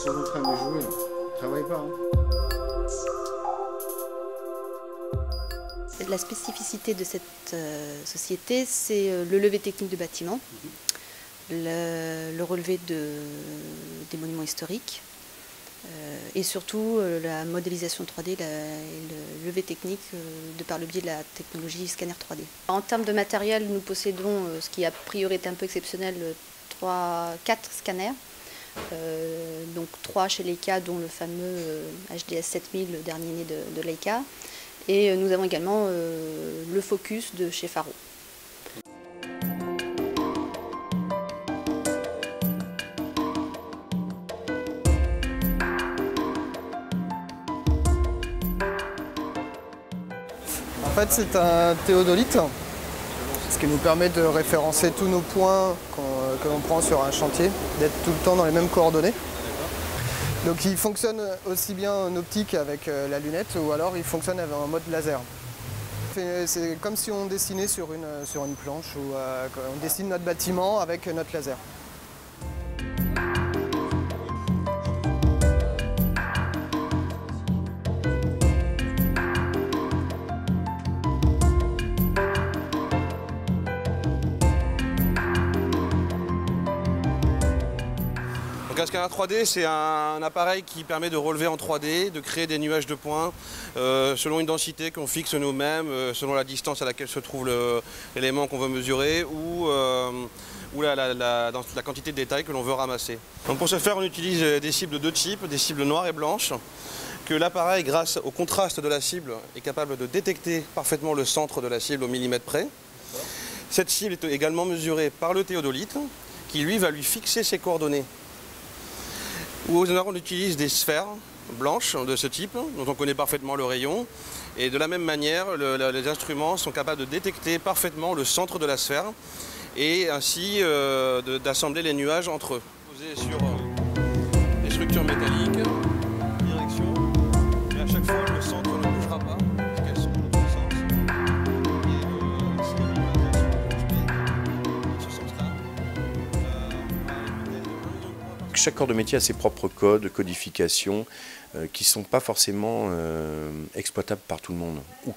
sont en train de jouer, là. Ils travaillent pas. Hein. La spécificité de cette société, c'est le levé technique de bâtiments, le relevé des monuments historiques et surtout la modélisation 3D et le levé technique de par le biais de la technologie scanner 3D. En termes de matériel, nous possédons, ce qui a priori est un peu exceptionnel, 4 scanners. Donc 3 chez Leica, dont le fameux HDS 7000, le dernier né de Leica. Et nous avons également le Focus de chez Faro. En fait, c'est un théodolite, ce qui nous permet de référencer tous nos points que l'on prend sur un chantier, d'être tout le temps dans les mêmes coordonnées. Donc il fonctionne aussi bien en optique avec la lunette ou alors il fonctionne en mode laser. C'est comme si on dessinait sur une planche ou on dessine notre bâtiment avec notre laser. Donc un scanner 3D, c'est un appareil qui permet de relever en 3D, de créer des nuages de points selon une densité qu'on fixe nous-mêmes, selon la distance à laquelle se trouve l'élément qu'on veut mesurer ou la quantité de détails que l'on veut ramasser. Donc pour ce faire, on utilise des cibles de 2 types, des cibles noires et blanches, que l'appareil, grâce au contraste de la cible, est capable de détecter parfaitement le centre de la cible au millimètre près. Cette cible est également mesurée par le théodolite, qui lui va lui fixer ses coordonnées. Ou on utilise des sphères blanches de ce type, dont on connaît parfaitement le rayon. Et de la même manière, les instruments sont capables de détecter parfaitement le centre de la sphère et ainsi d'assembler les nuages entre eux. Posés sur des structures métalliques, direction, et à chaque fois le centre ne bougera pas, parce qu'elles sont dans le sens. Et si la dans ce sens-là, chaque corps de métier a ses propres codes, codifications, qui ne sont pas forcément exploitables par tout le monde, ou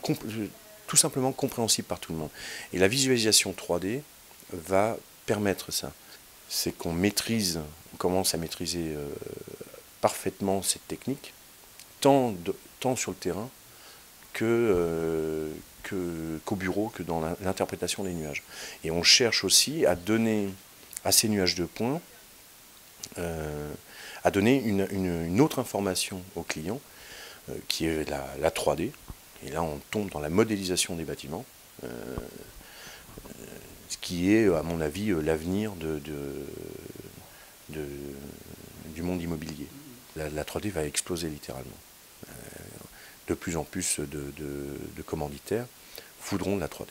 tout simplement compréhensibles par tout le monde. Et la visualisation 3D va permettre ça. C'est qu'on maîtrise, on commence à maîtriser parfaitement cette technique, tant sur le terrain qu'au bureau, que dans l'interprétation des nuages. Et on cherche aussi à donner à ces nuages de points à donner une autre information au client qui est la 3D. Et là, on tombe dans la modélisation des bâtiments, ce qui est, à mon avis, l'avenir du monde immobilier. La 3D va exploser littéralement. De plus en plus de commanditaires voudront de la 3D.